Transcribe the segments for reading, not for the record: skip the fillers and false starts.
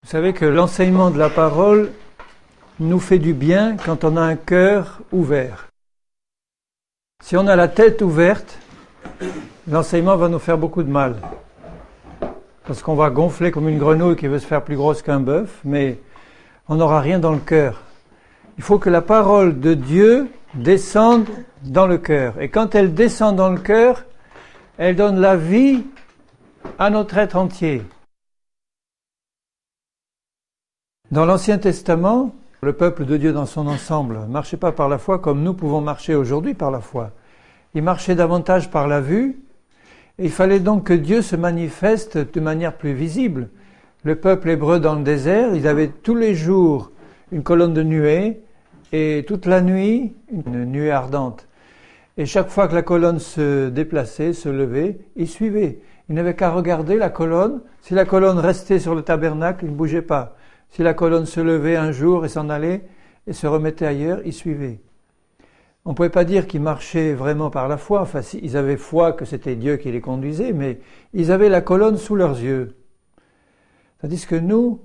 Vous savez que l'enseignement de la parole nous fait du bien quand on a un cœur ouvert. Si on a la tête ouverte, l'enseignement va nous faire beaucoup de mal. Parce qu'on va gonfler comme une grenouille qui veut se faire plus grosse qu'un bœuf, mais on n'aura rien dans le cœur. Il faut que la parole de Dieu descende dans le cœur. Et quand elle descend dans le cœur, elle donne la vie à notre être entier. Dans l'Ancien Testament, le peuple de Dieu dans son ensemble ne marchait pas par la foi comme nous pouvons marcher aujourd'hui par la foi. Il marchait davantage par la vue, et il fallait donc que Dieu se manifeste de manière plus visible. Le peuple hébreu dans le désert, ils avaient tous les jours une colonne de nuée, et toute la nuit, une nuée ardente. Et chaque fois que la colonne se déplaçait, se levait, ils suivaient. Ils n'avaient qu'à regarder la colonne. Si la colonne restait sur le tabernacle, ils ne bougeaient pas. Si la colonne se levait un jour et s'en allait et se remettait ailleurs, ils suivaient. On ne pouvait pas dire qu'ils marchaient vraiment par la foi. Enfin, ils avaient foi que c'était Dieu qui les conduisait, mais ils avaient la colonne sous leurs yeux. Tandis que nous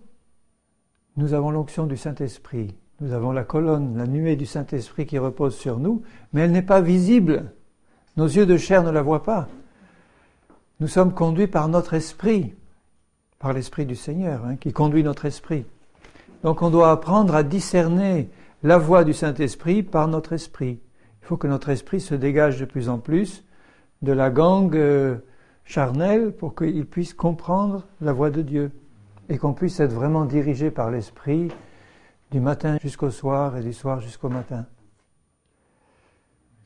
avons l'onction du Saint-Esprit. Nous avons la colonne, la nuée du Saint-Esprit qui repose sur nous, mais elle n'est pas visible. Nos yeux de chair ne la voient pas. Nous sommes conduits par notre esprit, par l'Esprit du Seigneur, qui conduit notre esprit. Donc on doit apprendre à discerner la voix du Saint-Esprit par notre esprit. Il faut que notre esprit se dégage de plus en plus de la gangue charnelle pour qu'il puisse comprendre la voix de Dieu et qu'on puisse être vraiment dirigé par l'Esprit du matin jusqu'au soir et du soir jusqu'au matin.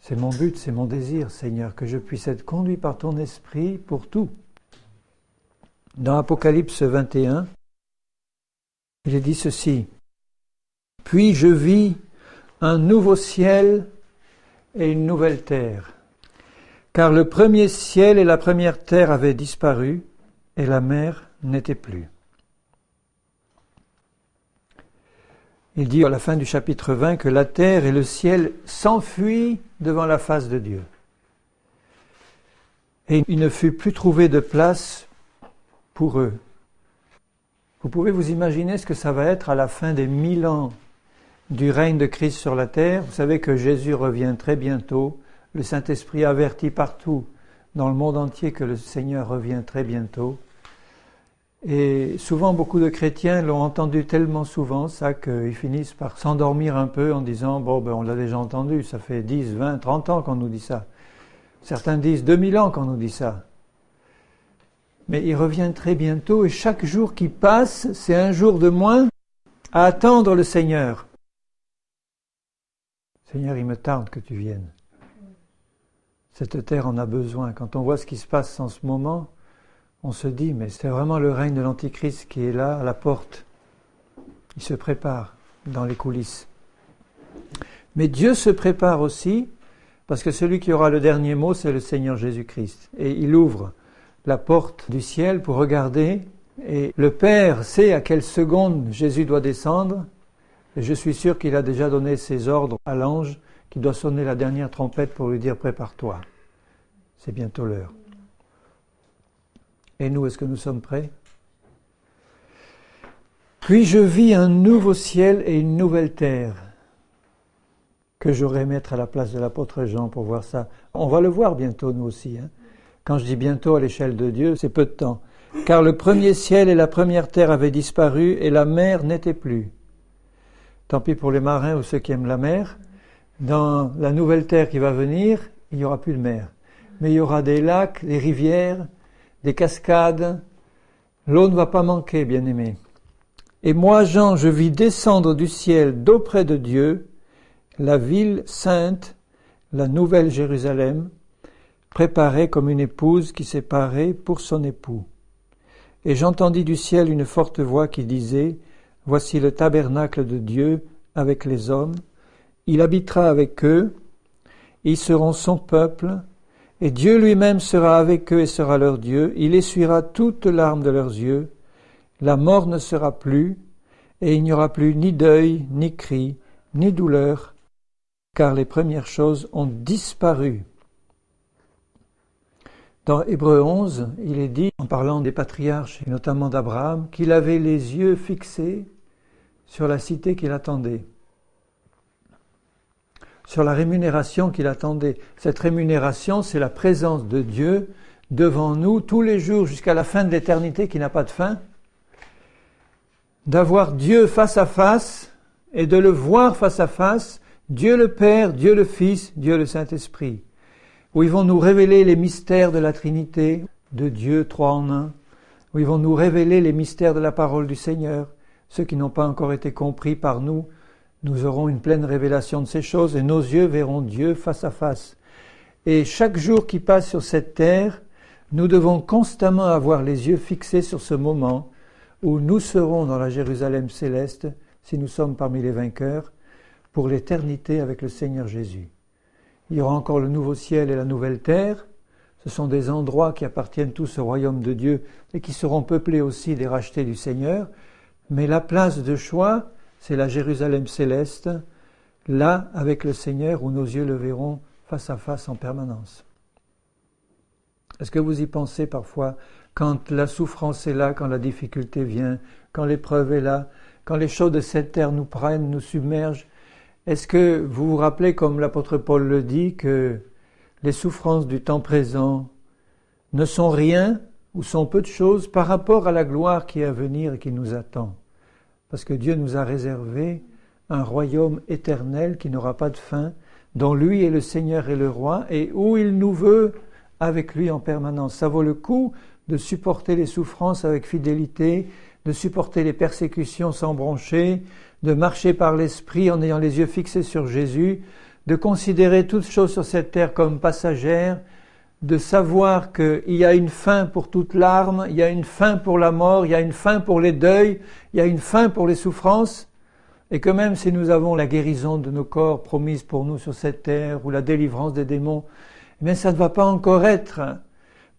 C'est mon but, c'est mon désir, Seigneur, que je puisse être conduit par ton Esprit pour tout. Dans Apocalypse 21, il est dit ceci. « Puis je vis un nouveau ciel et une nouvelle terre, car le premier ciel et la première terre avaient disparu, et la mer n'était plus. » Il dit à la fin du chapitre 20 que la terre et le ciel s'enfuient devant la face de Dieu. Et il ne fut plus trouvé de place pour eux. Vous pouvez vous imaginer ce que ça va être à la fin des 1000 ans du règne de Christ sur la terre. Vous savez que Jésus revient très bientôt. Le Saint-Esprit avertit partout dans le monde entier que le Seigneur revient très bientôt. Et souvent, beaucoup de chrétiens l'ont entendu tellement souvent, ça, qu'ils finissent par s'endormir un peu en disant « Bon, on l'a déjà entendu, ça fait 10, 20, 30 ans qu'on nous dit ça. » Certains disent 2000 ans qu'on nous dit ça. Mais il revient très bientôt et chaque jour qui passe, c'est un jour de moins à attendre le Seigneur. Seigneur, il me tarde que tu viennes. Cette terre en a besoin. Quand on voit ce qui se passe en ce moment, on se dit, mais c'est vraiment le règne de l'Antichrist qui est là, à la porte. Il se prépare dans les coulisses. Mais Dieu se prépare aussi, parce que celui qui aura le dernier mot, c'est le Seigneur Jésus-Christ. Et il ouvre la porte du ciel pour regarder, et le Père sait à quelle seconde Jésus doit descendre, et je suis sûr qu'il a déjà donné ses ordres à l'ange qui doit sonner la dernière trompette pour lui dire « Prépare-toi, c'est bientôt l'heure ». Et nous, est-ce que nous sommes prêts ? Puis je vis un nouveau ciel et une nouvelle terre que j'aurai mettre à la place de l'apôtre Jean pour voir ça. On va le voir bientôt, nous aussi. Quand je dis bientôt à l'échelle de Dieu, c'est peu de temps. Car le premier ciel et la première terre avaient disparu et la mer n'était plus. Tant pis pour les marins ou ceux qui aiment la mer. Dans la nouvelle terre qui va venir, il n'y aura plus de mer. Mais il y aura des lacs, des rivières, des cascades. L'eau ne va pas manquer, bien-aimés. Et moi, Jean, je vis descendre du ciel d'auprès de Dieu la ville sainte, la nouvelle Jérusalem, préparée comme une épouse qui s'est parée pour son époux. Et j'entendis du ciel une forte voix qui disait « Voici le tabernacle de Dieu avec les hommes. Il habitera avec eux, ils seront son peuple, et Dieu lui-même sera avec eux et sera leur Dieu. Il essuiera toute larme de leurs yeux. La mort ne sera plus, et il n'y aura plus ni deuil, ni cri, ni douleur, car les premières choses ont disparu. » Dans Hébreux 11, il est dit, en parlant des patriarches, et notamment d'Abraham, qu'il avait les yeux fixés sur la cité qu'il attendait, sur la rémunération qu'il attendait. Cette rémunération, c'est la présence de Dieu devant nous tous les jours jusqu'à la fin de l'éternité qui n'a pas de fin, d'avoir Dieu face à face et de le voir face à face, Dieu le Père, Dieu le Fils, Dieu le Saint-Esprit, où ils vont nous révéler les mystères de la Trinité, de Dieu trois en un, où ils vont nous révéler les mystères de la parole du Seigneur. Ceux qui n'ont pas encore été compris par nous, nous aurons une pleine révélation de ces choses et nos yeux verront Dieu face à face. Et chaque jour qui passe sur cette terre, nous devons constamment avoir les yeux fixés sur ce moment où nous serons dans la Jérusalem céleste, si nous sommes parmi les vainqueurs, pour l'éternité avec le Seigneur Jésus. Il y aura encore le nouveau ciel et la nouvelle terre. Ce sont des endroits qui appartiennent tous au royaume de Dieu et qui seront peuplés aussi des rachetés du Seigneur. Mais la place de choix, c'est la Jérusalem céleste, là avec le Seigneur où nos yeux le verront face à face en permanence. Est-ce que vous y pensez parfois quand la souffrance est là, quand la difficulté vient, quand l'épreuve est là, quand les choses de cette terre nous prennent, nous submergent? Est-ce que vous vous rappelez, comme l'apôtre Paul le dit, que les souffrances du temps présent ne sont rien ou sont peu de choses par rapport à la gloire qui est à venir et qui nous attend? Parce que Dieu nous a réservé un royaume éternel qui n'aura pas de fin, dont lui est le Seigneur et le Roi, et où il nous veut avec lui en permanence. Ça vaut le coup de supporter les souffrances avec fidélité, de supporter les persécutions sans broncher, de marcher par l'Esprit en ayant les yeux fixés sur Jésus, de considérer toutes choses sur cette terre comme passagères, de savoir qu'il y a une fin pour toute larme, il y a une fin pour la mort, il y a une fin pour les deuils, il y a une fin pour les souffrances, et que même si nous avons la guérison de nos corps promise pour nous sur cette terre, ou la délivrance des démons, mais ça ne va pas encore être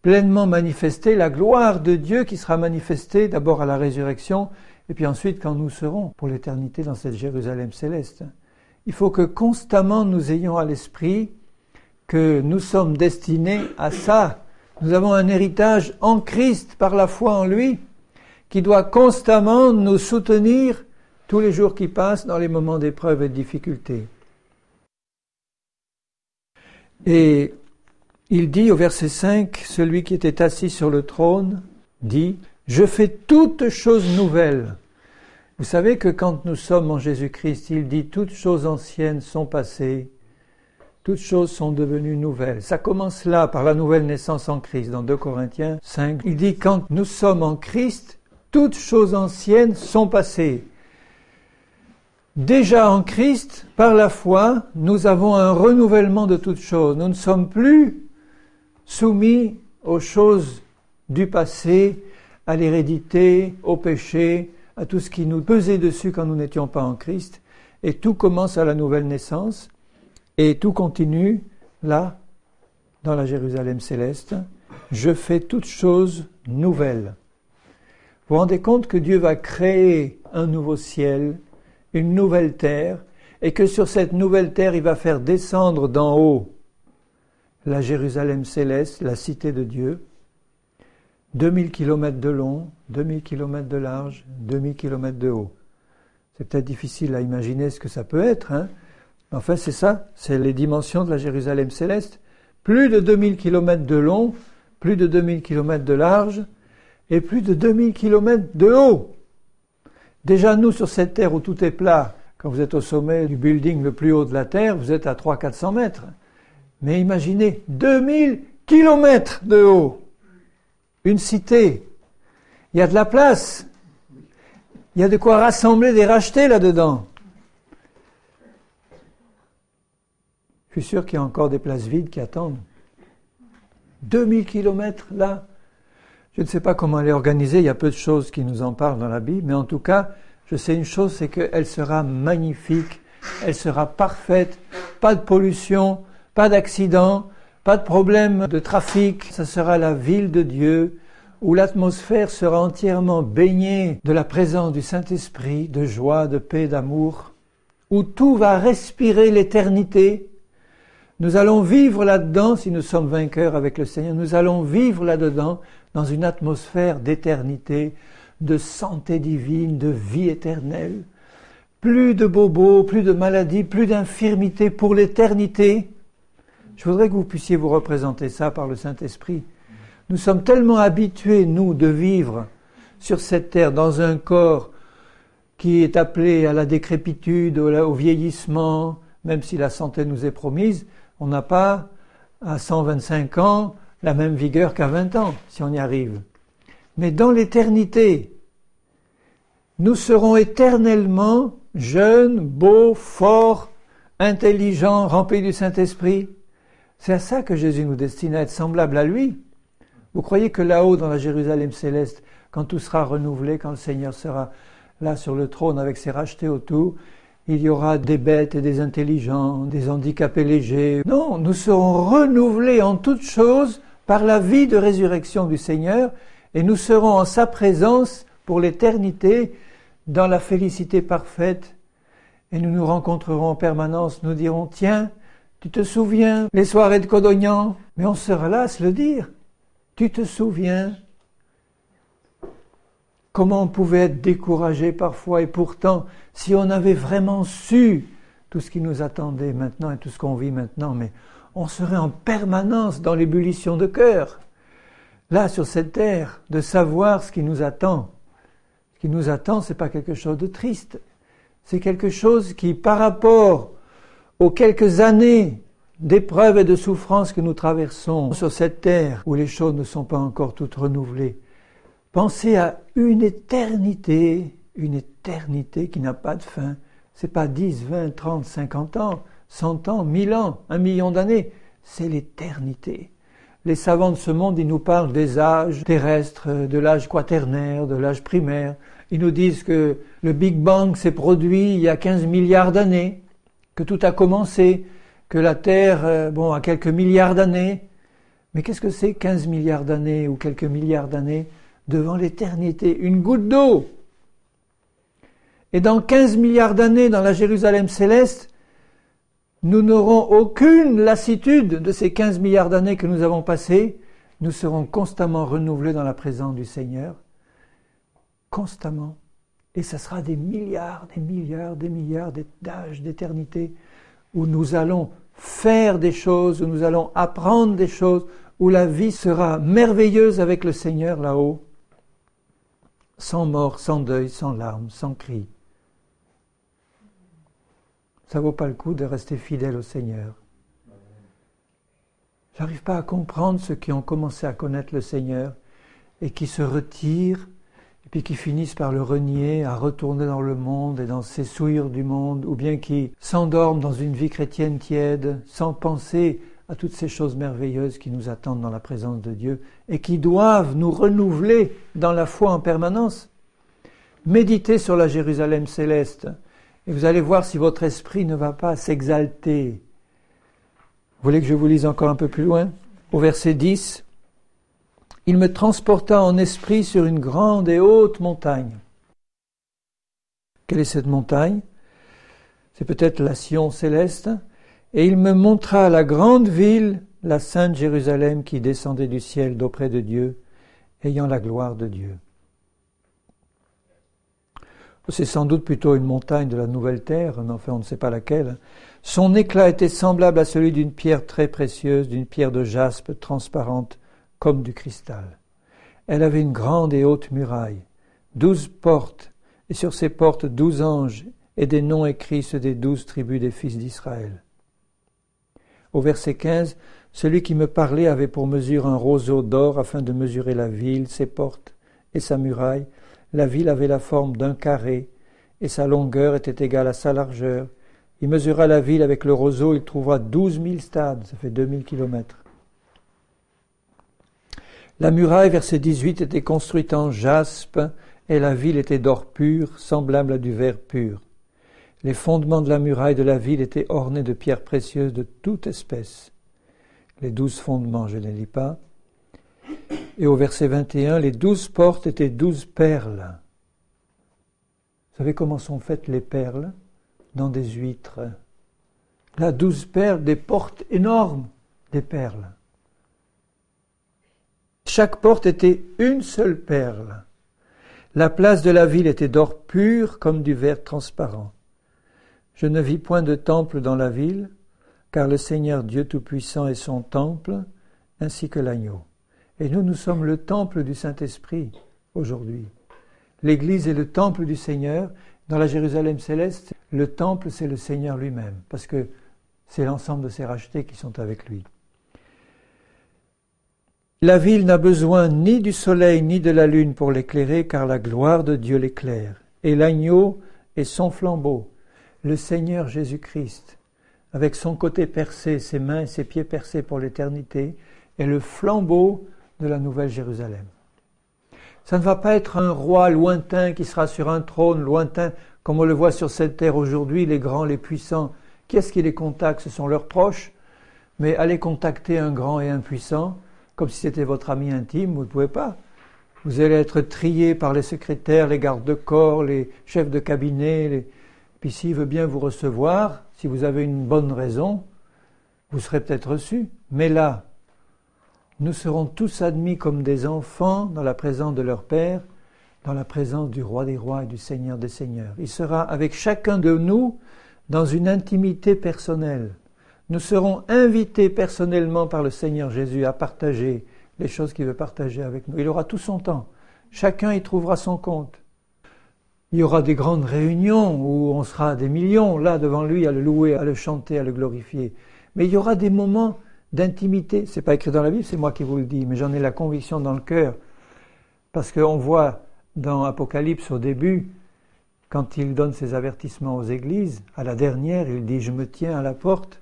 pleinement manifesté, la gloire de Dieu qui sera manifestée d'abord à la résurrection, et puis ensuite quand nous serons pour l'éternité dans cette Jérusalem céleste. Il faut que constamment nous ayons à l'esprit que nous sommes destinés à ça. Nous avons un héritage en Christ par la foi en lui, qui doit constamment nous soutenir tous les jours qui passent dans les moments d'épreuve et de difficulté. Et il dit au verset 5, celui qui était assis sur le trône dit « Je fais toutes choses nouvelles ». Vous savez que quand nous sommes en Jésus-Christ, il dit « Toutes choses anciennes sont passées, toutes choses sont devenues nouvelles ». Ça commence là par la nouvelle naissance en Christ, dans 2 Corinthiens 5. Il dit « Quand nous sommes en Christ, toutes choses anciennes sont passées ». Déjà en Christ, par la foi, nous avons un renouvellement de toutes choses. Nous ne sommes plus soumis aux choses du passé, à l'hérédité, au péché, à tout ce qui nous pesait dessus quand nous n'étions pas en Christ. Et tout commence à la nouvelle naissance et tout continue là, dans la Jérusalem céleste. Je fais toutes choses nouvelles. Vous vous rendez compte que Dieu va créer un nouveau ciel, une nouvelle terre, et que sur cette nouvelle terre, il va faire descendre d'en haut la Jérusalem céleste, la cité de Dieu, 2000 kilomètres de long, 2000 kilomètres de large, 2000 kilomètres de haut. C'est peut-être difficile à imaginer ce que ça peut être, hein. Enfin, c'est ça, c'est les dimensions de la Jérusalem céleste. Plus de 2000 kilomètres de long, plus de 2000 kilomètres de large, et plus de 2000 kilomètres de haut. Déjà, nous, sur cette terre où tout est plat, quand vous êtes au sommet du building le plus haut de la terre, vous êtes à 300-400 mètres. Mais imaginez, 2000 kilomètres de haut. Une cité. Il y a de la place. Il y a de quoi rassembler des rachetés là-dedans. Je suis sûr qu'il y a encore des places vides qui attendent. 2000 kilomètres là. Je ne sais pas comment elle est organisée, il y a peu de choses qui nous en parlent dans la Bible, mais en tout cas, je sais une chose, c'est qu'elle sera magnifique, elle sera parfaite, pas de pollution, pas d'accident, pas de problème de trafic. Ça sera la ville de Dieu, où l'atmosphère sera entièrement baignée de la présence du Saint-Esprit, de joie, de paix, d'amour, où tout va respirer l'éternité, Nous allons vivre là-dedans, si nous sommes vainqueurs avec le Seigneur, nous allons vivre là-dedans dans une atmosphère d'éternité, de santé divine, de vie éternelle. Plus de bobos, plus de maladies, plus d'infirmités pour l'éternité. Je voudrais que vous puissiez vous représenter ça par le Saint-Esprit. Nous sommes tellement habitués, nous, de vivre sur cette terre dans un corps qui est appelé à la décrépitude, au vieillissement, même si la santé nous est promise, on n'a pas, à 125 ans, la même vigueur qu'à 20 ans, si on y arrive. Mais dans l'éternité, nous serons éternellement jeunes, beaux, forts, intelligents, remplis du Saint-Esprit. C'est à ça que Jésus nous destine, à être semblable à lui. Vous croyez que là-haut, dans la Jérusalem céleste, quand tout sera renouvelé, quand le Seigneur sera là sur le trône avec ses rachetés autour, il y aura des bêtes et des intelligents, des handicapés légers. Non, nous serons renouvelés en toutes choses par la vie de résurrection du Seigneur et nous serons en sa présence pour l'éternité dans la félicité parfaite et nous nous rencontrerons en permanence. Nous dirons, tiens, tu te souviens, les soirées de Codognan, mais on sera là à se le dire. Tu te souviens comment on pouvait être découragé parfois et pourtant, si on avait vraiment su tout ce qui nous attendait maintenant et tout ce qu'on vit maintenant, mais on serait en permanence dans l'ébullition de cœur, là sur cette terre, de savoir ce qui nous attend. Ce qui nous attend, c'est pas quelque chose de triste, c'est quelque chose qui, par rapport aux quelques années d'épreuves et de souffrances que nous traversons sur cette terre où les choses ne sont pas encore toutes renouvelées, pensez à une éternité qui n'a pas de fin. C'est pas 10, 20, 30, 50 ans, 100 ans, 1000 ans, 1 million d'années. C'est l'éternité. Les savants de ce monde, ils nous parlent des âges terrestres, de l'âge quaternaire, de l'âge primaire. Ils nous disent que le Big Bang s'est produit il y a 15 milliards d'années, que tout a commencé, que la Terre, a quelques milliards d'années. Mais qu'est-ce que c'est 15 milliards d'années ou quelques milliards d'années devant l'éternité? Une goutte d'eau. Et dans 15 milliards d'années, dans la Jérusalem céleste, nous n'aurons aucune lassitude de ces 15 milliards d'années que nous avons passées. Nous serons constamment renouvelés dans la présence du Seigneur. Constamment. Et ça sera des milliards d'âges, d'éternité, où nous allons faire des choses, où nous allons apprendre des choses, où la vie sera merveilleuse avec le Seigneur là-haut, sans mort, sans deuil, sans larmes, sans cris. Ça vaut pas le coup de rester fidèle au Seigneur. J'arrive pas à comprendre ceux qui ont commencé à connaître le Seigneur et qui se retirent et puis qui finissent par le renier, à retourner dans le monde et dans ces souillures du monde, ou bien qui s'endorment dans une vie chrétienne tiède, sans penser à toutes ces choses merveilleuses qui nous attendent dans la présence de Dieu et qui doivent nous renouveler dans la foi en permanence. Méditez sur la Jérusalem céleste et vous allez voir si votre esprit ne va pas s'exalter. Vous voulez que je vous lise encore un peu plus loin? Au verset 10, « Il me transporta en esprit sur une grande et haute montagne. » Quelle est cette montagne? C'est peut-être la Sion céleste. « Et il me montra la grande ville, la sainte Jérusalem, qui descendait du ciel d'auprès de Dieu, ayant la gloire de Dieu. » C'est sans doute plutôt une montagne de la nouvelle terre, mais enfin on ne sait pas laquelle. Son éclat était semblable à celui d'une pierre très précieuse, d'une pierre de jaspe transparente comme du cristal. Elle avait une grande et haute muraille, 12 portes, et sur ces portes 12 anges, et des noms écrits ceux des 12 tribus des fils d'Israël. Au verset 15, celui qui me parlait avait pour mesure un roseau d'or afin de mesurer la ville, ses portes et sa muraille. La ville avait la forme d'un carré, et sa longueur était égale à sa largeur. Il mesura la ville avec le roseau, il trouva 12 000 stades, ça fait 2000 kilomètres. La muraille, verset 18, était construite en jaspe, et la ville était d'or pur, semblable à du verre pur. Les fondements de la muraille de la ville étaient ornés de pierres précieuses de toute espèce. Les 12 fondements, je ne les lis pas. Et au verset 21, les 12 portes étaient 12 perles. Vous savez comment sont faites les perles? Dans des huîtres. Là, 12 perles, des portes énormes, des perles. Chaque porte était une seule perle. La place de la ville était d'or pur comme du verre transparent. Je ne vis point de temple dans la ville, car le Seigneur Dieu Tout-Puissant est son temple, ainsi que l'agneau. Et nous sommes le temple du Saint-Esprit aujourd'hui. L'Église est le temple du Seigneur. Dans la Jérusalem céleste, le temple, c'est le Seigneur lui-même, parce que c'est l'ensemble de ses rachetés qui sont avec lui. La ville n'a besoin ni du soleil ni de la lune pour l'éclairer, car la gloire de Dieu l'éclaire. Et l'agneau est son flambeau, le Seigneur Jésus-Christ, avec son côté percé, ses mains et ses pieds percés pour l'éternité, est le flambeau de la Nouvelle Jérusalem. Ça ne va pas être un roi lointain qui sera sur un trône lointain, comme on le voit sur cette terre aujourd'hui, les grands, les puissants. Qui est-ce qui les contacte? Ce sont leurs proches. Mais allez contacter un grand et un puissant, comme si c'était votre ami intime, vous ne pouvez pas. Vous allez être trié par les secrétaires, les gardes de corps, les chefs de cabinet. Puis s'il veut bien vous recevoir, si vous avez une bonne raison, vous serez peut-être reçu. Mais là, nous serons tous admis comme des enfants dans la présence de leur Père, dans la présence du Roi des Rois et du Seigneur des Seigneurs. Il sera avec chacun de nous dans une intimité personnelle. Nous serons invités personnellement par le Seigneur Jésus à partager les choses qu'il veut partager avec nous. Il aura tout son temps. Chacun y trouvera son compte. Il y aura des grandes réunions où on sera des millions là devant lui à le louer, à le chanter, à le glorifier. Mais il y aura des moments d'intimité. C'est pas écrit dans la Bible, c'est moi qui vous le dis, mais j'en ai la conviction dans le cœur. Parce qu'on voit dans Apocalypse au début, quand il donne ses avertissements aux églises, à la dernière, il dit « Je me tiens à la porte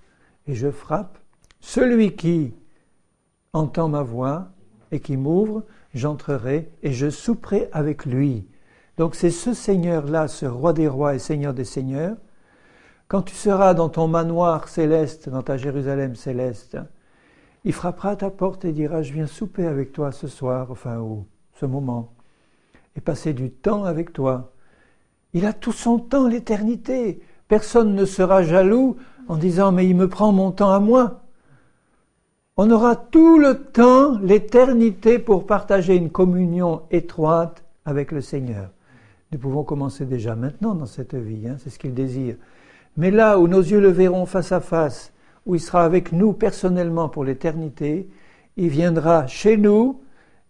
et je frappe. Celui qui entend ma voix et qui m'ouvre, j'entrerai et je souperai avec lui. » Donc c'est ce Seigneur-là, ce Roi des rois et Seigneur des seigneurs. Quand tu seras dans ton manoir céleste, dans ta Jérusalem céleste, il frappera à ta porte et dira « Je viens souper avec toi ce soir, ou ce moment, et passer du temps avec toi. » Il a tout son temps, l'éternité. Personne ne sera jaloux en disant « Mais il me prend mon temps à moi. » On aura tout le temps, l'éternité, pour partager une communion étroite avec le Seigneur. Nous pouvons commencer déjà maintenant dans cette vie, c'est ce qu'il désire. Mais là où nos yeux le verront face à face, où il sera avec nous personnellement pour l'éternité, il viendra chez nous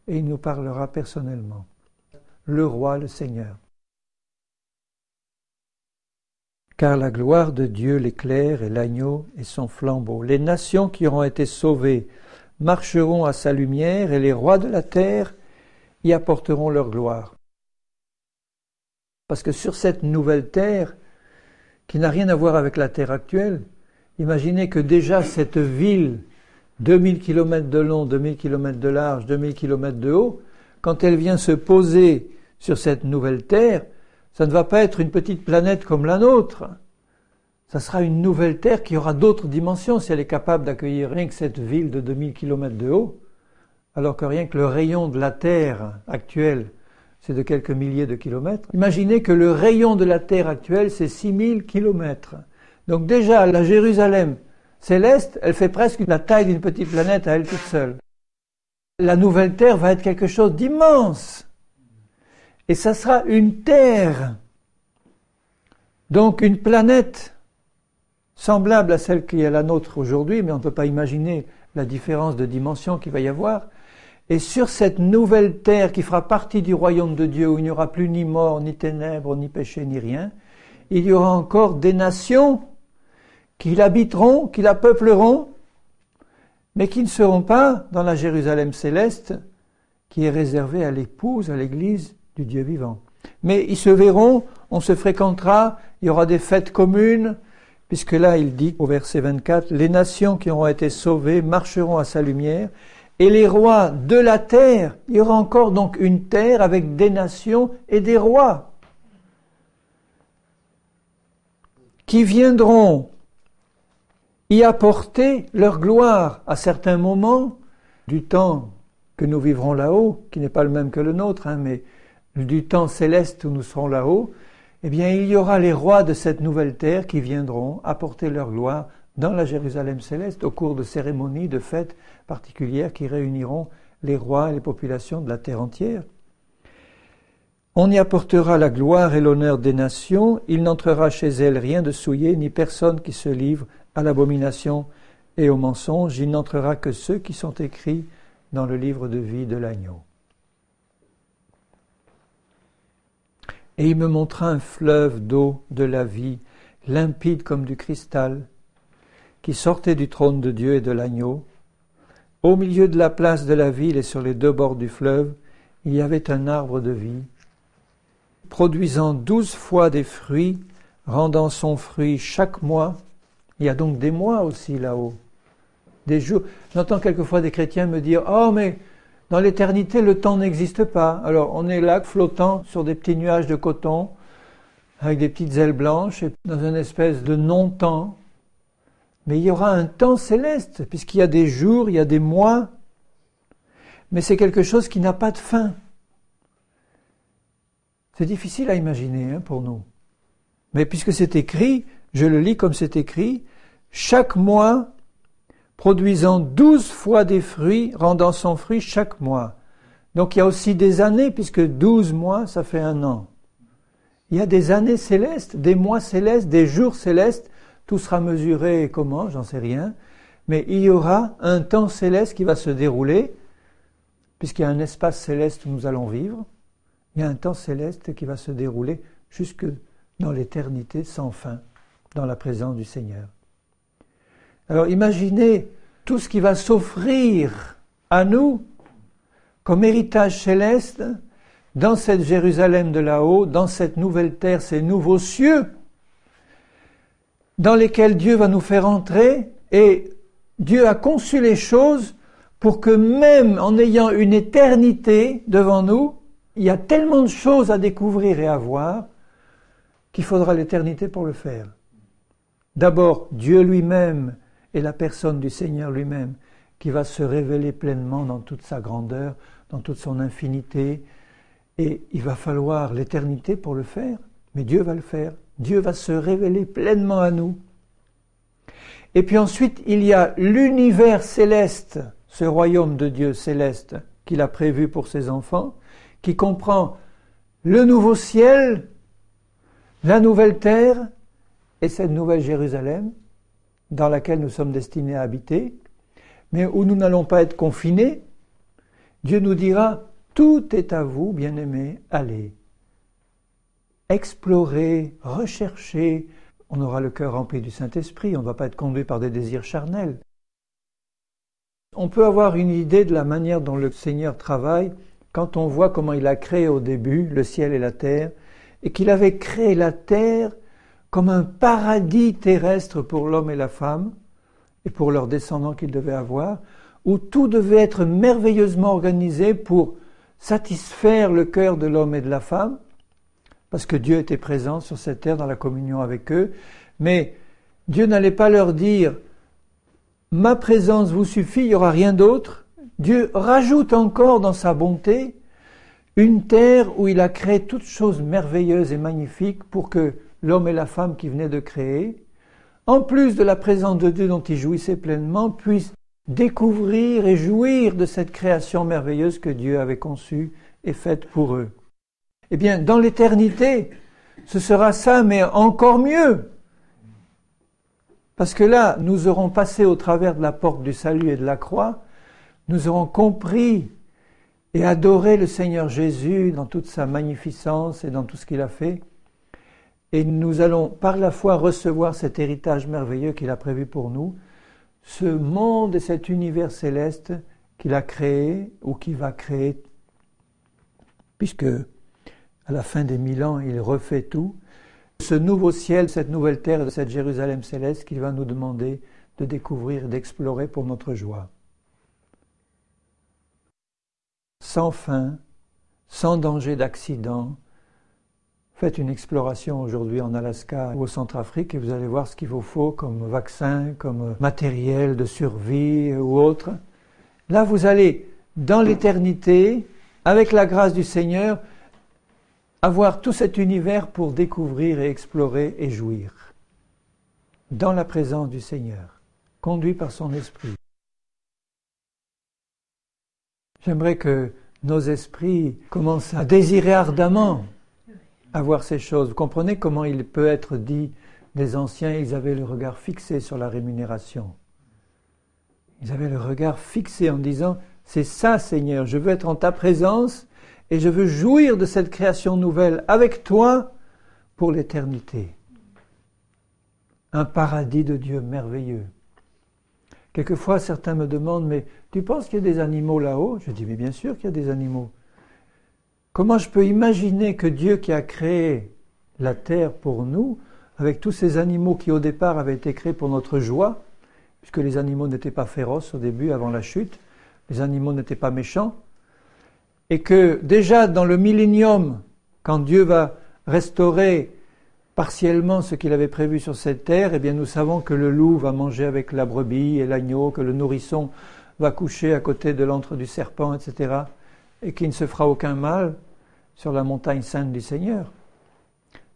et il nous parlera personnellement. Le Roi, le Seigneur. Car la gloire de Dieu l'éclaire et l'agneau est son flambeau. Les nations qui auront été sauvées marcheront à sa lumière et les rois de la terre y apporteront leur gloire. Parce que sur cette nouvelle terre, qui n'a rien à voir avec la terre actuelle, imaginez que déjà cette ville, 2000 km de long, 2000 km de large, 2000 km de haut, quand elle vient se poser sur cette nouvelle terre, ça ne va pas être une petite planète comme la nôtre. Ça sera une nouvelle terre qui aura d'autres dimensions si elle est capable d'accueillir rien que cette ville de 2000 km de haut, alors que rien que le rayon de la terre actuelle, c'est de quelques milliers de kilomètres. Imaginez que le rayon de la terre actuelle, c'est 6000 kilomètres. Donc déjà, la Jérusalem céleste, elle fait presque la taille d'une petite planète à elle toute seule. La nouvelle terre va être quelque chose d'immense. Et ça sera une terre, donc une planète semblable à celle qui est la nôtre aujourd'hui, mais on ne peut pas imaginer la différence de dimension qu'il va y avoir. Et sur cette nouvelle terre qui fera partie du royaume de Dieu, où il n'y aura plus ni mort, ni ténèbres, ni péché, ni rien, il y aura encore des nations qui l'habiteront, qui la peupleront, mais qui ne seront pas dans la Jérusalem céleste, qui est réservée à l'épouse, à l'Église du Dieu vivant. Mais ils se verront, on se fréquentera, il y aura des fêtes communes, puisque là il dit au verset 24, « Les nations qui auront été sauvées marcheront à sa lumière, et les rois de la terre », il y aura encore donc une terre avec des nations et des rois, qui viendront y apporter leur gloire à certains moments du temps que nous vivrons là-haut, qui n'est pas le même que le nôtre, mais du temps céleste où nous serons là-haut, eh bien il y aura les rois de cette nouvelle terre qui viendront apporter leur gloire dans la Jérusalem céleste au cours de cérémonies, de fêtes particulières qui réuniront les rois et les populations de la terre entière. On y apportera la gloire et l'honneur des nations, il n'entrera chez elles rien de souillé, ni personne qui se livre à l'abomination et au mensonge, il n'entrera que ceux qui sont écrits dans le livre de vie de l'agneau. Et il me montra un fleuve d'eau de la vie, limpide comme du cristal, qui sortait du trône de Dieu et de l'agneau. Au milieu de la place de la ville et sur les deux bords du fleuve, il y avait un arbre de vie, produisant 12 fois des fruits, rendant son fruit chaque mois. Il y a donc des mois aussi là-haut, des jours. J'entends quelquefois des chrétiens me dire « Oh, mais dans l'éternité, le temps n'existe pas. » Alors, on est là, flottant sur des petits nuages de coton, avec des petites ailes blanches, et dans une espèce de non-temps. Mais il y aura un temps céleste, puisqu'il y a des jours, il y a des mois. Mais c'est quelque chose qui n'a pas de fin. C'est difficile à imaginer pour nous. Mais puisque c'est écrit, je le lis comme c'est écrit, chaque mois produisant 12 fois des fruits, rendant son fruit chaque mois. Donc il y a aussi des années, puisque 12 mois, ça fait un an. Il y a des années célestes, des mois célestes, des jours célestes. Tout sera mesuré comment, j'en sais rien. Mais il y aura un temps céleste qui va se dérouler, puisqu'il y a un espace céleste où nous allons vivre. Il y a un temps céleste qui va se dérouler jusque dans l'éternité sans fin, dans la présence du Seigneur. Alors imaginez tout ce qui va s'offrir à nous comme héritage céleste dans cette Jérusalem de là-haut, dans cette nouvelle terre, ces nouveaux cieux, dans lesquels Dieu va nous faire entrer, et Dieu a conçu les choses pour que même en ayant une éternité devant nous, il y a tellement de choses à découvrir et à voir qu'il faudra l'éternité pour le faire. D'abord, Dieu lui-même et la personne du Seigneur lui-même qui va se révéler pleinement dans toute sa grandeur, dans toute son infinité. Et il va falloir l'éternité pour le faire, mais Dieu va le faire. Dieu va se révéler pleinement à nous. Et puis ensuite, il y a l'univers céleste, ce royaume de Dieu céleste qu'il a prévu pour ses enfants, qui comprend le nouveau ciel, la nouvelle terre et cette nouvelle Jérusalem dans laquelle nous sommes destinés à habiter, mais où nous n'allons pas être confinés. Dieu nous dira « Tout est à vous, bien-aimés, allez. Explorez, recherchez. » On aura le cœur rempli du Saint-Esprit, on ne va pas être conduit par des désirs charnels. On peut avoir une idée de la manière dont le Seigneur travaille quand on voit comment il a créé au début le ciel et la terre, et qu'il avait créé la terre comme un paradis terrestre pour l'homme et la femme, et pour leurs descendants qu'ils devaient avoir, où tout devait être merveilleusement organisé pour satisfaire le cœur de l'homme et de la femme, parce que Dieu était présent sur cette terre dans la communion avec eux, mais Dieu n'allait pas leur dire « Ma présence vous suffit, il n'y aura rien d'autre ». Dieu rajoute encore dans sa bonté une terre où il a créé toutes choses merveilleuses et magnifiques pour que l'homme et la femme qui venaient de créer, en plus de la présence de Dieu dont ils jouissaient pleinement, puissent découvrir et jouir de cette création merveilleuse que Dieu avait conçue et faite pour eux. Eh bien, dans l'éternité, ce sera ça, mais encore mieux. Parce que là, nous aurons passé au travers de la porte du salut et de la croix, nous aurons compris et adoré le Seigneur Jésus dans toute sa magnificence et dans tout ce qu'il a fait. Et nous allons par la foi recevoir cet héritage merveilleux qu'il a prévu pour nous, ce monde et cet univers céleste qu'il a créé ou qu'il va créer, puisque à la fin des 1000 ans, il refait tout. Ce nouveau ciel, cette nouvelle terre, cette Jérusalem céleste qu'il va nous demander de découvrir, d'explorer pour notre joie. Sans fin, sans danger d'accident. Faites une exploration aujourd'hui en Alaska ou au Centrafrique et vous allez voir ce qu'il vous faut comme vaccin, comme matériel de survie ou autre. Là, vous allez, dans l'éternité, avec la grâce du Seigneur, avoir tout cet univers pour découvrir et explorer et jouir. dans la présence du Seigneur, conduit par son esprit. J'aimerais que nos esprits commencent à désirer ardemment avoir ces choses. Vous comprenez comment il peut être dit des anciens, ils avaient le regard fixé sur la rémunération. Ils avaient le regard fixé en disant, c'est ça Seigneur, je veux être en ta présence et je veux jouir de cette création nouvelle avec toi pour l'éternité. Un paradis de Dieu merveilleux. Quelquefois, certains me demandent, mais tu penses qu'il y a des animaux là-haut ? Je dis, mais bien sûr qu'il y a des animaux. Comment je peux imaginer que Dieu qui a créé la terre pour nous, avec tous ces animaux qui au départ avaient été créés pour notre joie, puisque les animaux n'étaient pas féroces au début, avant la chute, les animaux n'étaient pas méchants, et que déjà dans le millénium, quand Dieu va restaurer partiellement ce qu'il avait prévu sur cette terre, eh bien nous savons que le loup va manger avec la brebis et l'agneau, que le nourrisson va coucher à côté de l'antre du serpent, etc., et qu'il ne se fera aucun mal sur la montagne sainte du Seigneur.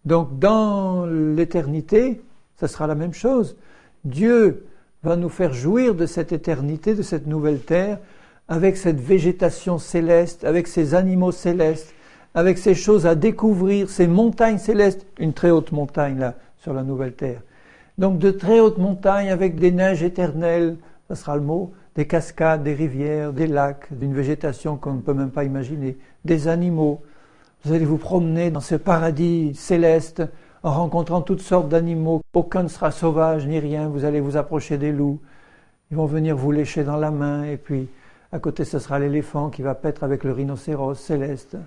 Donc dans l'éternité, ça sera la même chose. Dieu va nous faire jouir de cette éternité, de cette nouvelle terre, avec cette végétation céleste, avec ces animaux célestes, avec ces choses à découvrir, ces montagnes célestes, une très haute montagne là, sur la nouvelle terre. Donc de très hautes montagnes avec des neiges éternelles, ça sera le mot, des cascades, des rivières, des lacs, d'une végétation qu'on ne peut même pas imaginer, des animaux. Vous allez vous promener dans ce paradis céleste en rencontrant toutes sortes d'animaux. Aucun ne sera sauvage ni rien, vous allez vous approcher des loups. Ils vont venir vous lécher dans la main et puis à côté ce sera l'éléphant qui va paître avec le rhinocéros céleste.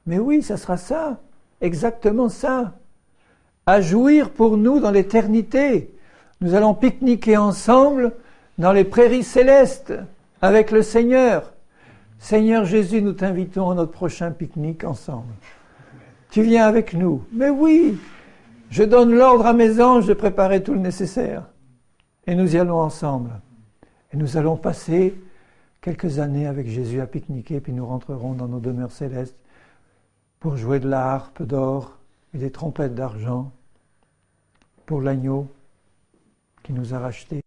Mais oui, ça sera ça, exactement ça. À jouir pour nous dans l'éternité. Nous allons pique-niquer ensemble dans les prairies célestes avec le Seigneur. Seigneur Jésus, nous t'invitons à notre prochain pique-nique ensemble. Tu viens avec nous. Mais oui, je donne l'ordre à mes anges de préparer tout le nécessaire. Et nous y allons ensemble. Et nous allons passer quelques années avec Jésus à pique-niquer, puis nous rentrerons dans nos demeures célestes pour jouer de la harpe d'or et des trompettes d'argent pour l'agneau qui nous a rachetés.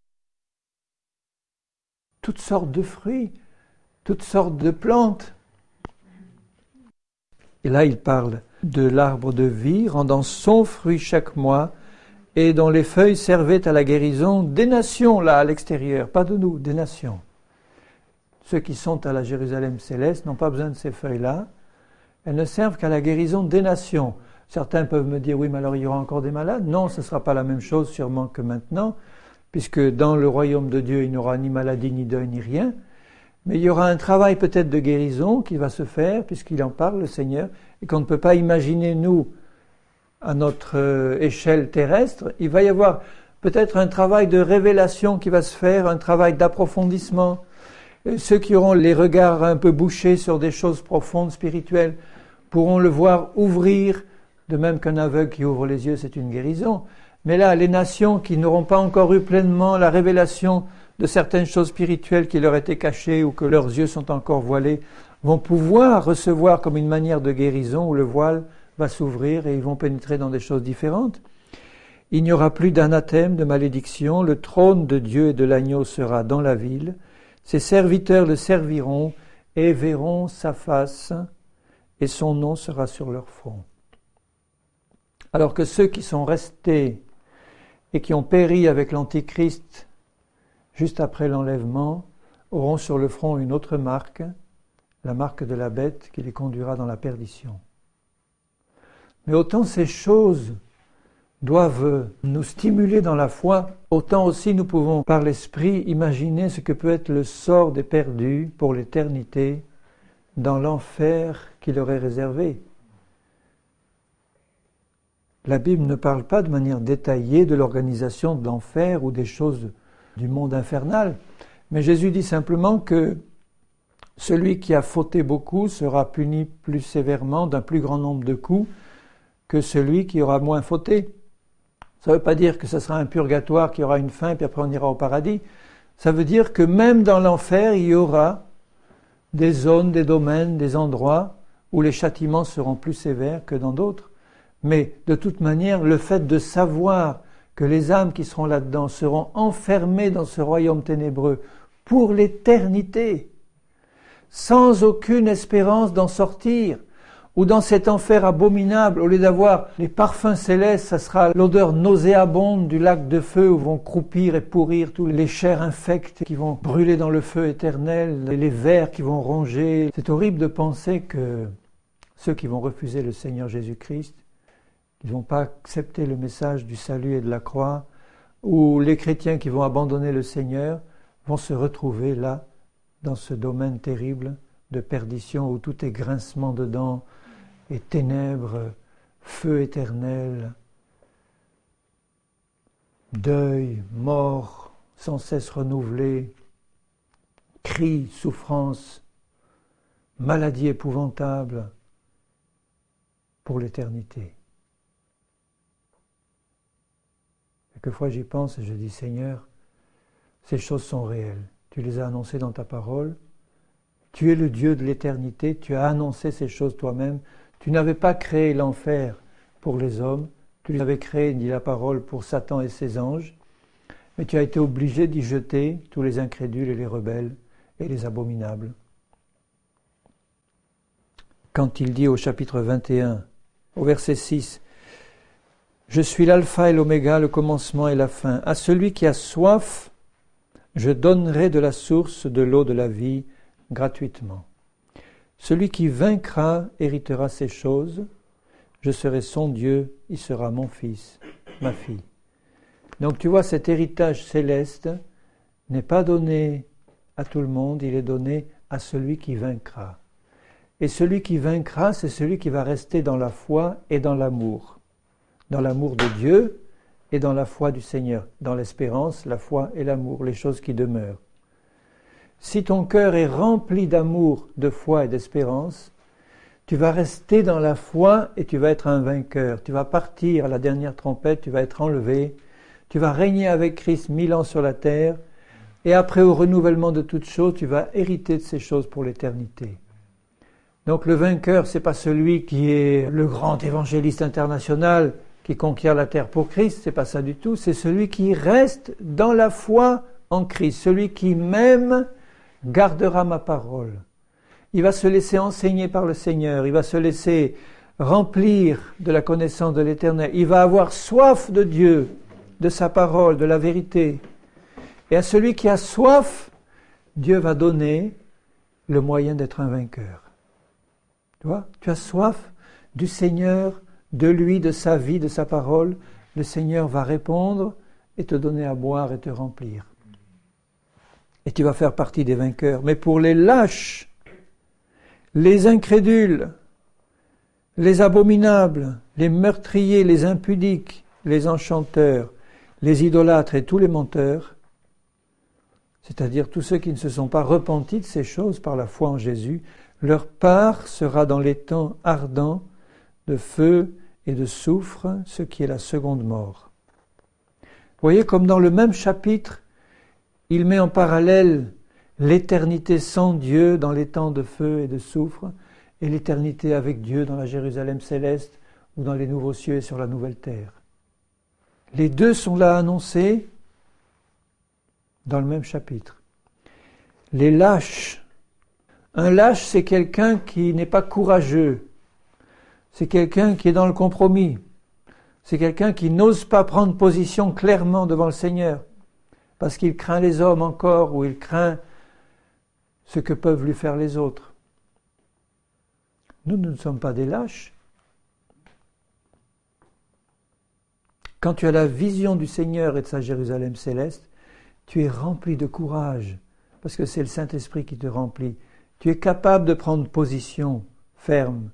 Toutes sortes de fruits, toutes sortes de plantes. Et là, il parle de l'arbre de vie, rendant son fruit chaque mois, et dont les feuilles servaient à la guérison des nations, là, à l'extérieur, pas de nous, des nations. Ceux qui sont à la Jérusalem céleste n'ont pas besoin de ces feuilles-là. Elles ne servent qu'à la guérison des nations. Certains peuvent me dire, oui, mais alors il y aura encore des malades. Non, ce ne sera pas la même chose sûrement que maintenant, puisque dans le royaume de Dieu, il n'y aura ni maladie, ni deuil, ni rien. Mais il y aura un travail peut-être de guérison qui va se faire, puisqu'il en parle, le Seigneur, et qu'on ne peut pas imaginer, nous, à notre échelle terrestre. Il va y avoir peut-être un travail de révélation qui va se faire, un travail d'approfondissement. Ceux qui auront les regards un peu bouchés sur des choses profondes, spirituelles, pourront le voir ouvrir, de même qu'un aveugle qui ouvre les yeux, c'est une guérison. Mais là, les nations qui n'auront pas encore eu pleinement la révélation de certaines choses spirituelles qui leur étaient cachées ou que leurs yeux sont encore voilés, vont pouvoir recevoir comme une manière de guérison où le voile va s'ouvrir et ils vont pénétrer dans des choses différentes. Il n'y aura plus d'anathème, de malédiction, le trône de Dieu et de l'agneau sera dans la ville, ses serviteurs le serviront et verront sa face et son nom sera sur leur front. Alors que ceux qui sont restés et qui ont péri avec l'Antichrist juste après l'enlèvement auront sur le front une autre marque, la marque de la bête qui les conduira dans la perdition. Mais autant ces choses doivent nous stimuler dans la foi, autant aussi nous pouvons par l'Esprit imaginer ce que peut être le sort des perdus pour l'éternité dans l'enfer qui leur est réservé. La Bible ne parle pas de manière détaillée de l'organisation de l'enfer ou des choses du monde infernal, mais Jésus dit simplement que celui qui a fauté beaucoup sera puni plus sévèrement d'un plus grand nombre de coups que celui qui aura moins fauté. Ça ne veut pas dire que ce sera un purgatoire qui aura une fin, puis après on ira au paradis. Ça veut dire que même dans l'enfer, il y aura des zones, des domaines, des endroits où les châtiments seront plus sévères que dans d'autres. Mais de toute manière, le fait de savoir que les âmes qui seront là-dedans seront enfermées dans ce royaume ténébreux pour l'éternité, sans aucune espérance d'en sortir, ou dans cet enfer abominable, au lieu d'avoir les parfums célestes, ça sera l'odeur nauséabonde du lac de feu où vont croupir et pourrir tous les chairs infectes qui vont brûler dans le feu éternel, les vers qui vont ronger. C'est horrible de penser que ceux qui vont refuser le Seigneur Jésus-Christ, qui ne vont pas accepter le message du salut et de la croix, ou les chrétiens qui vont abandonner le Seigneur, vont se retrouver là, dans ce domaine terrible de perdition où tout est grincement de dents et ténèbres, feu éternel, deuil, mort, sans cesse renouvelé, cris, souffrance, maladie épouvantable pour l'éternité. Quelquefois j'y pense et je dis, Seigneur, ces choses sont réelles. Tu les as annoncées dans ta parole. Tu es le Dieu de l'éternité. Tu as annoncé ces choses toi-même. Tu n'avais pas créé l'enfer pour les hommes. Tu l'avais créé, dit la parole, pour Satan et ses anges. Mais tu as été obligé d'y jeter tous les incrédules et les rebelles et les abominables. Quand il dit au chapitre 21, au verset 6, « Je suis l'alpha et l'oméga, le commencement et la fin. À celui qui a soif, je donnerai de la source de l'eau de la vie gratuitement. Celui qui vaincra héritera ces choses. Je serai son Dieu, il sera mon fils, ma fille. » Donc tu vois, cet héritage céleste n'est pas donné à tout le monde, il est donné à celui qui vaincra. Et celui qui vaincra, c'est celui qui va rester dans la foi et dans l'amour. Dans l'amour de Dieu et dans la foi du Seigneur. Dans l'espérance, la foi et l'amour, les choses qui demeurent. Si ton cœur est rempli d'amour, de foi et d'espérance, tu vas rester dans la foi et tu vas être un vainqueur. Tu vas partir à la dernière trompette, tu vas être enlevé. Tu vas régner avec Christ 1000 ans sur la terre. Et après, au renouvellement de toutes choses, tu vas hériter de ces choses pour l'éternité. Donc le vainqueur, ce n'est pas celui qui est le grand évangéliste international qui conquiert la terre pour Christ, c'est pas ça du tout. C'est celui qui reste dans la foi en Christ. Celui qui m'aime gardera ma parole. Il va se laisser enseigner par le Seigneur. Il va se laisser remplir de la connaissance de l'Éternel. Il va avoir soif de Dieu, de sa parole, de la vérité. Et à celui qui a soif, Dieu va donner le moyen d'être un vainqueur. Tu vois, tu as soif du Seigneur, de lui, de sa vie, de sa parole. Le Seigneur va répondre et te donner à boire et te remplir. Et tu vas faire partie des vainqueurs. Mais pour les lâches, les incrédules, les abominables, les meurtriers, les impudiques, les enchanteurs, les idolâtres et tous les menteurs, c'est-à-dire tous ceux qui ne se sont pas repentis de ces choses par la foi en Jésus, leur part sera dans les temps ardents de feu et de soufre, ce qui est la seconde mort. Vous voyez, comme dans le même chapitre, il met en parallèle l'éternité sans Dieu dans les temps de feu et de soufre, et l'éternité avec Dieu dans la Jérusalem céleste ou dans les nouveaux cieux et sur la nouvelle terre. Les deux sont là annoncés dans le même chapitre. Les lâches. Un lâche, c'est quelqu'un qui n'est pas courageux. C'est quelqu'un qui est dans le compromis. C'est quelqu'un qui n'ose pas prendre position clairement devant le Seigneur parce qu'il craint les hommes encore ou il craint ce que peuvent lui faire les autres. Nous ne sommes pas des lâches. Quand tu as la vision du Seigneur et de sa Jérusalem céleste, tu es rempli de courage parce que c'est le Saint-Esprit qui te remplit. Tu es capable de prendre position ferme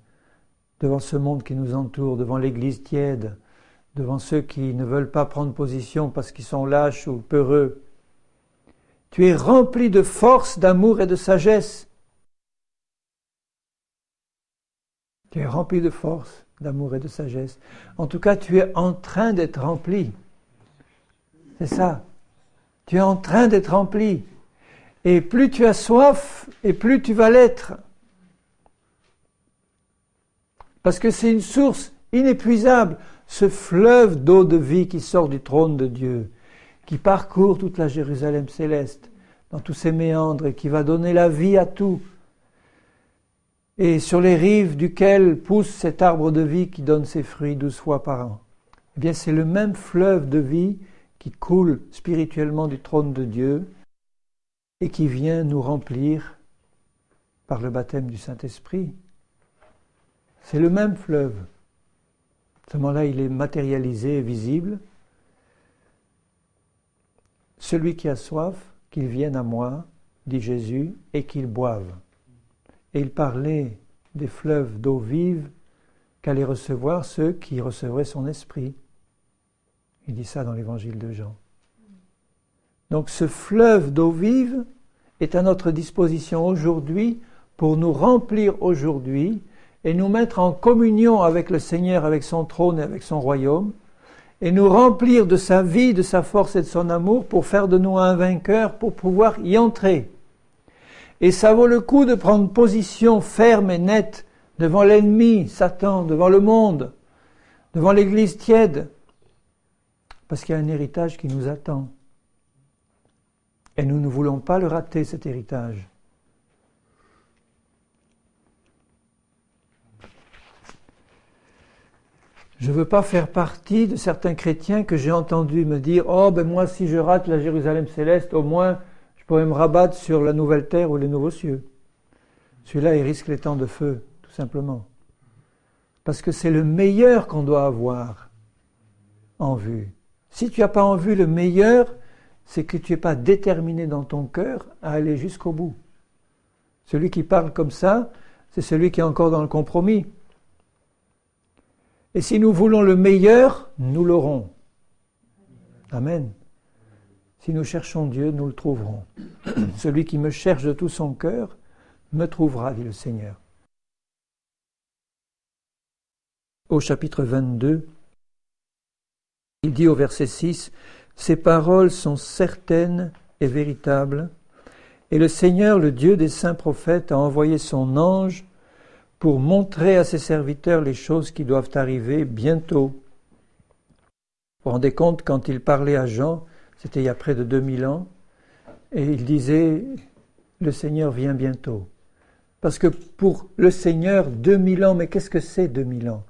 devant ce monde qui nous entoure, devant l'Église tiède, devant ceux qui ne veulent pas prendre position parce qu'ils sont lâches ou peureux. Tu es rempli de force, d'amour et de sagesse. Tu es rempli de force, d'amour et de sagesse. En tout cas, tu es en train d'être rempli. C'est ça. Tu es en train d'être rempli. Et plus tu as soif, et plus tu vas l'être. Parce que c'est une source inépuisable ce fleuve d'eau de vie qui sort du trône de Dieu, qui parcourt toute la Jérusalem céleste, dans tous ses méandres, et qui va donner la vie à tout, et sur les rives duquel pousse cet arbre de vie qui donne ses fruits 12 fois par an. Eh bien, c'est le même fleuve de vie qui coule spirituellement du trône de Dieu et qui vient nous remplir par le baptême du Saint-Esprit. C'est le même fleuve. À ce moment-là, il est matérialisé et visible. Celui qui a soif, qu'il vienne à moi, dit Jésus, et qu'il boive. Et il parlait des fleuves d'eau vive qu'allaient recevoir ceux qui recevraient son esprit. Il dit ça dans l'évangile de Jean. Donc ce fleuve d'eau vive est à notre disposition aujourd'hui pour nous remplir aujourd'hui et nous mettre en communion avec le Seigneur, avec son trône et avec son royaume, et nous remplir de sa vie, de sa force et de son amour pour faire de nous un vainqueur, pour pouvoir y entrer. Et ça vaut le coup de prendre position ferme et nette devant l'ennemi, Satan, devant le monde, devant l'Église tiède, parce qu'il y a un héritage qui nous attend. Et nous ne voulons pas le rater, cet héritage. Je ne veux pas faire partie de certains chrétiens que j'ai entendu me dire « Oh, ben moi, si je rate la Jérusalem céleste, au moins, je pourrais me rabattre sur la nouvelle terre ou les nouveaux cieux. » Celui-là, il risque les temps de feu, tout simplement. Parce que c'est le meilleur qu'on doit avoir en vue. Si tu n'as pas en vue le meilleur, c'est que tu n'es pas déterminé dans ton cœur à aller jusqu'au bout. Celui qui parle comme ça, c'est celui qui est encore dans le compromis. Et si nous voulons le meilleur, nous l'aurons. Amen. Si nous cherchons Dieu, nous le trouverons. Celui qui me cherche de tout son cœur me trouvera, dit le Seigneur. Au chapitre 22, il dit au verset 6, « Ces paroles sont certaines et véritables, et le Seigneur, le Dieu des saints prophètes, a envoyé son ange pour montrer à ses serviteurs les choses qui doivent arriver bientôt. » Vous vous rendez compte, quand il parlait à Jean, c'était il y a près de 2000 ans, et il disait « Le Seigneur vient bientôt ». Parce que pour le Seigneur, 2000 ans, mais qu'est-ce que c'est 2000 ans?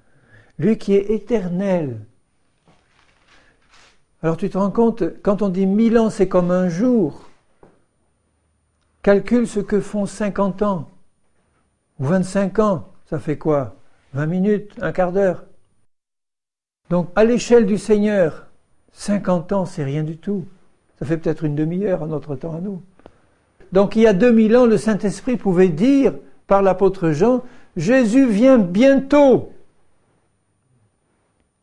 Lui qui est éternel. Alors tu te rends compte, quand on dit 1000 ans, c'est comme un jour. Calcule ce que font 50 ans. Ou 25 ans, ça fait quoi? 20 minutes, un quart d'heure. Donc, à l'échelle du Seigneur, 50 ans, c'est rien du tout. Ça fait peut-être une demi-heure à notre temps à nous. Donc, il y a 2000 ans, le Saint-Esprit pouvait dire, par l'apôtre Jean, « Jésus vient bientôt ».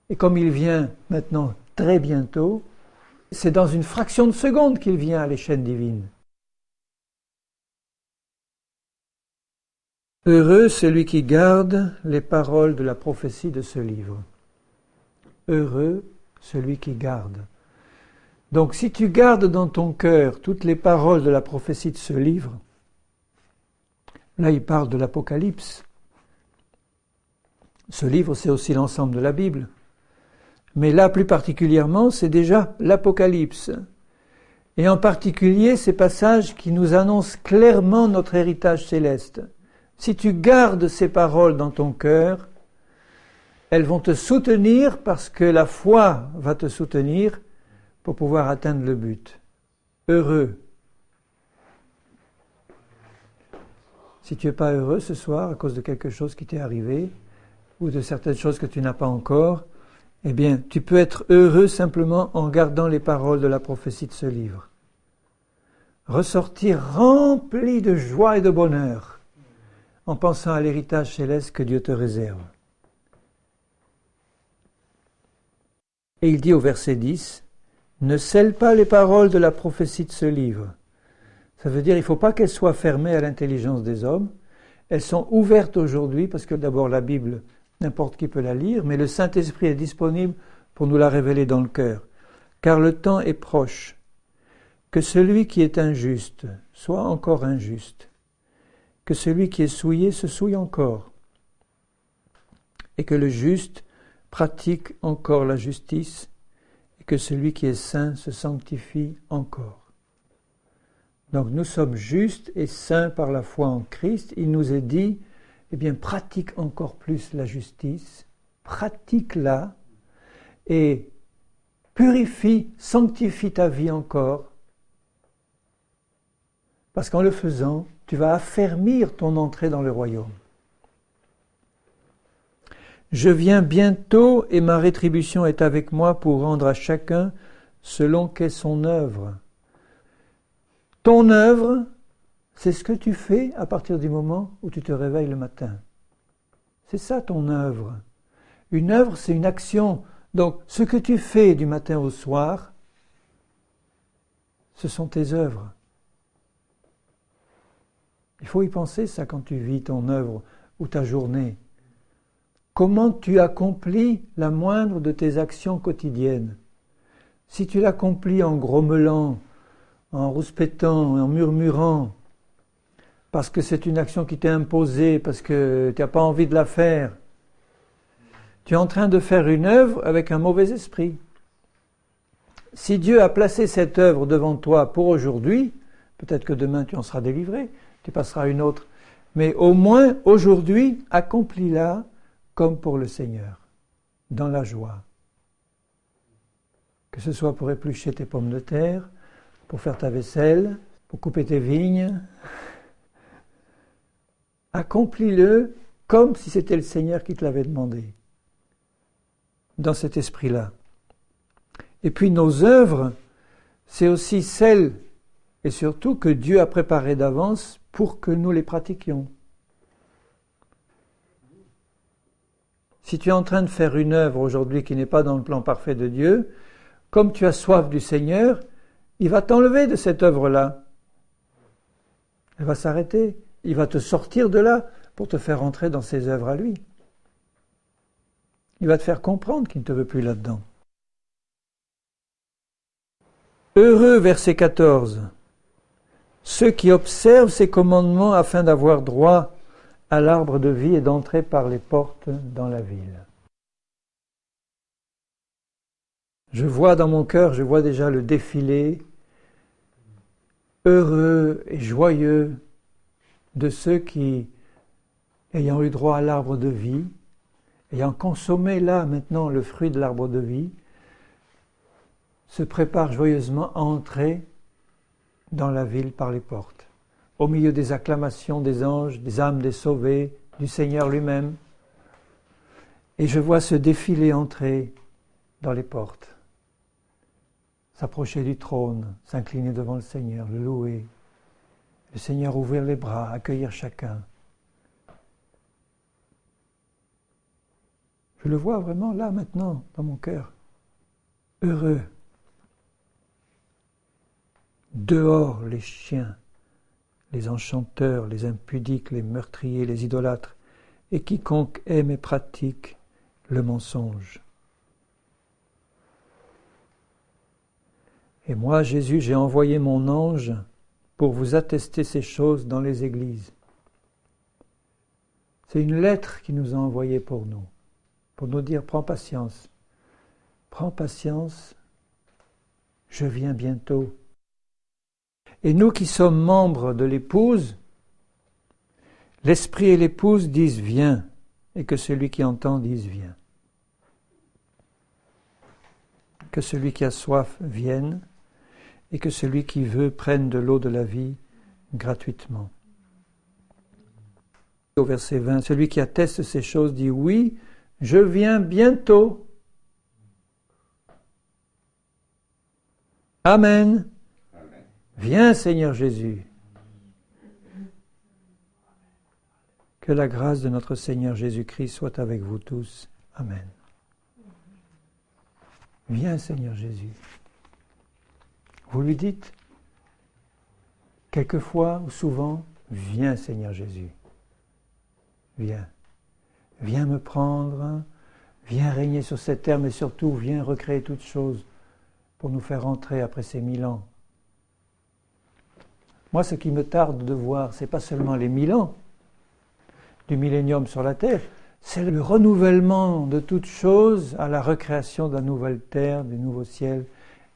Et comme il vient maintenant très bientôt, c'est dans une fraction de seconde qu'il vient à l'échelle divine. Heureux celui qui garde les paroles de la prophétie de ce livre. Heureux celui qui garde. Donc si tu gardes dans ton cœur toutes les paroles de la prophétie de ce livre, là il parle de l'Apocalypse. Ce livre, c'est aussi l'ensemble de la Bible. Mais là, plus particulièrement, c'est déjà l'Apocalypse. Et en particulier, ces passages qui nous annoncent clairement notre héritage céleste. Si tu gardes ces paroles dans ton cœur, elles vont te soutenir parce que la foi va te soutenir pour pouvoir atteindre le but. Heureux. Si tu n'es pas heureux ce soir à cause de quelque chose qui t'est arrivé ou de certaines choses que tu n'as pas encore, eh bien, tu peux être heureux simplement en gardant les paroles de la prophétie de ce livre. Ressortir rempli de joie et de bonheur en pensant à l'héritage céleste que Dieu te réserve. Et il dit au verset 10, « Ne scelle pas les paroles de la prophétie de ce livre. » Ça veut dire qu'il ne faut pas qu'elles soient fermées à l'intelligence des hommes. Elles sont ouvertes aujourd'hui parce que d'abord la Bible, n'importe qui peut la lire, mais le Saint-Esprit est disponible pour nous la révéler dans le cœur. Car le temps est proche. Que celui qui est injuste soit encore injuste. Que celui qui est souillé se souille encore. Et que le juste pratique encore la justice et que celui qui est saint se sanctifie encore. Donc nous sommes justes et saints par la foi en Christ. Il nous est dit, eh bien pratique encore plus la justice, pratique-la et purifie, sanctifie ta vie encore. Parce qu'en le faisant, tu vas affermir ton entrée dans le royaume. Je viens bientôt et ma rétribution est avec moi pour rendre à chacun selon qu'est son œuvre. Ton œuvre, c'est ce que tu fais à partir du moment où tu te réveilles le matin. C'est ça ton œuvre. Une œuvre, c'est une action. Donc, ce que tu fais du matin au soir, ce sont tes œuvres. Il faut y penser ça quand tu vis ton œuvre ou ta journée. Comment tu accomplis la moindre de tes actions quotidiennes? Si tu l'accomplis en grommelant, en rouspétant, en murmurant, parce que c'est une action qui t'est imposée, parce que tu n'as pas envie de la faire, tu es en train de faire une œuvre avec un mauvais esprit. Si Dieu a placé cette œuvre devant toi pour aujourd'hui, peut-être que demain tu en seras délivré, tu passeras à une autre, mais au moins aujourd'hui, accomplis-la comme pour le Seigneur, dans la joie. Que ce soit pour éplucher tes pommes de terre, pour faire ta vaisselle, pour couper tes vignes, accomplis-le comme si c'était le Seigneur qui te l'avait demandé, dans cet esprit-là. Et puis nos œuvres, c'est aussi celles et surtout que Dieu a préparées d'avance pour que nous les pratiquions. Si tu es en train de faire une œuvre aujourd'hui qui n'est pas dans le plan parfait de Dieu, comme tu as soif du Seigneur, il va t'enlever de cette œuvre-là. Elle va s'arrêter. Il va te sortir de là pour te faire entrer dans ses œuvres à lui. Il va te faire comprendre qu'il ne te veut plus là-dedans. Heureux, verset 14, ceux qui observent ses commandements afin d'avoir droit à l'arbre de vie et d'entrer par les portes dans la ville. Je vois dans mon cœur, je vois déjà le défilé heureux et joyeux de ceux qui, ayant eu droit à l'arbre de vie, ayant consommé là maintenant le fruit de l'arbre de vie, se préparent joyeusement à entrer dans la ville par les portes, au milieu des acclamations des anges, des âmes des sauvés, du Seigneur lui-même. Et je vois ce défilé entrer dans les portes, s'approcher du trône, s'incliner devant le Seigneur, le louer. Le Seigneur ouvrir les bras, accueillir chacun. Je le vois vraiment là, maintenant, dans mon cœur. Heureux. Dehors les chiens, les enchanteurs, les impudiques, les meurtriers, les idolâtres, et quiconque aime et pratique le mensonge. Et moi, Jésus, j'ai envoyé mon ange pour vous attester ces choses dans les églises. C'est une lettre qu'il nous a envoyée pour nous dire, prends patience, je viens bientôt. Et nous qui sommes membres de l'épouse, l'esprit et l'épouse disent viens, et que celui qui entend dise viens. Que celui qui a soif vienne, et que celui qui veut prenne de l'eau de la vie gratuitement. Au verset 20, celui qui atteste ces choses dit oui, je viens bientôt. Amen. Viens Seigneur Jésus. Que la grâce de notre Seigneur Jésus-Christ soit avec vous tous. Amen. Viens Seigneur Jésus. Vous lui dites, quelquefois ou souvent, viens Seigneur Jésus. Viens. Viens me prendre, viens régner sur cette terre, mais surtout viens recréer toutes choses pour nous faire entrer après ces 1000 ans. Moi, ce qui me tarde de voir, ce n'est pas seulement les 1000 ans du millénium sur la terre, C'est le renouvellement de toutes choses à la recréation de la nouvelle terre, du nouveau ciel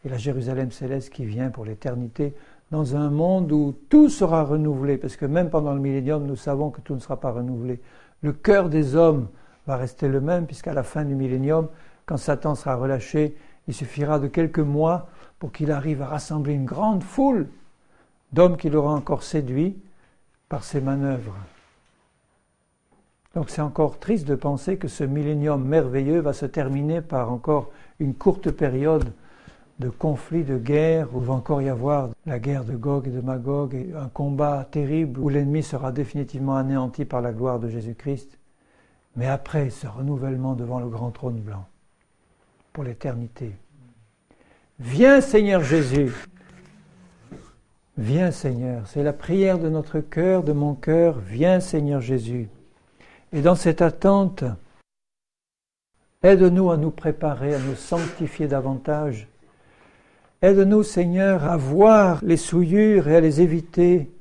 et la Jérusalem céleste qui vient pour l'éternité, dans un monde où tout sera renouvelé, parce que même pendant le millénium, nous savons que tout ne sera pas renouvelé. Le cœur des hommes va rester le même, puisqu'à la fin du millénium, quand Satan sera relâché, il suffira de quelques mois pour qu'il arrive à rassembler une grande foule d'hommes qu'il aura encore séduits par ses manœuvres. Donc c'est encore triste de penser que ce millénium merveilleux va se terminer par encore une courte période de conflits, de guerre, où il va encore y avoir la guerre de Gog et de Magog, et un combat terrible où l'ennemi sera définitivement anéanti par la gloire de Jésus-Christ. Mais après, ce renouvellement devant le grand trône blanc, pour l'éternité. Viens Seigneur Jésus, viens Seigneur, c'est la prière de notre cœur, de mon cœur, viens Seigneur Jésus. Et dans cette attente, aide-nous à nous préparer, à nous sanctifier davantage. Aide-nous, Seigneur, à voir les souillures et à les éviter,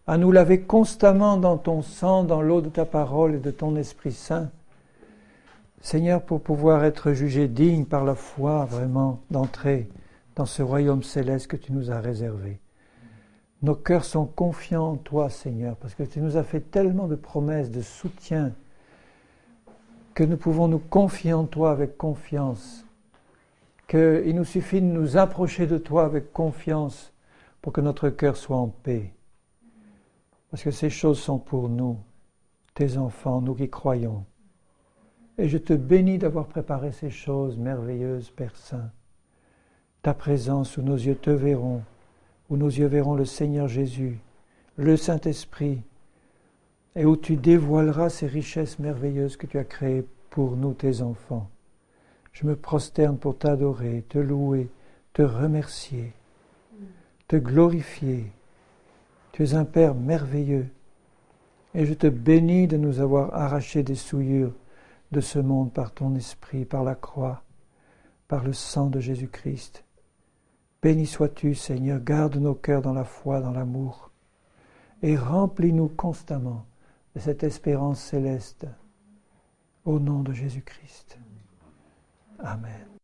à nous laver constamment dans ton sang, dans l'eau de ta parole et de ton Esprit Saint. Seigneur, pour pouvoir être jugés dignes par la foi, vraiment, d'entrer dans ce royaume céleste que tu nous as réservé. Nos cœurs sont confiants en toi, Seigneur, parce que tu nous as fait tellement de promesses, de soutien, que nous pouvons nous confier en toi avec confiance, qu'il nous suffit de nous approcher de toi avec confiance pour que notre cœur soit en paix. Parce que ces choses sont pour nous, tes enfants, nous qui croyons. Et je te bénis d'avoir préparé ces choses merveilleuses, Père Saint. Ta présence où nos yeux te verront, où nos yeux verront le Seigneur Jésus, le Saint-Esprit, et où tu dévoileras ces richesses merveilleuses que tu as créées pour nous, tes enfants. Je me prosterne pour t'adorer, te louer, te remercier, te glorifier. Tu es un Père merveilleux, et je te bénis de nous avoir arraché des souillures de ce monde par ton Esprit, par la croix, par le sang de Jésus-Christ. Béni sois-tu, Seigneur, garde nos cœurs dans la foi, dans l'amour, et remplis-nous constamment de cette espérance céleste, au nom de Jésus-Christ. Amen.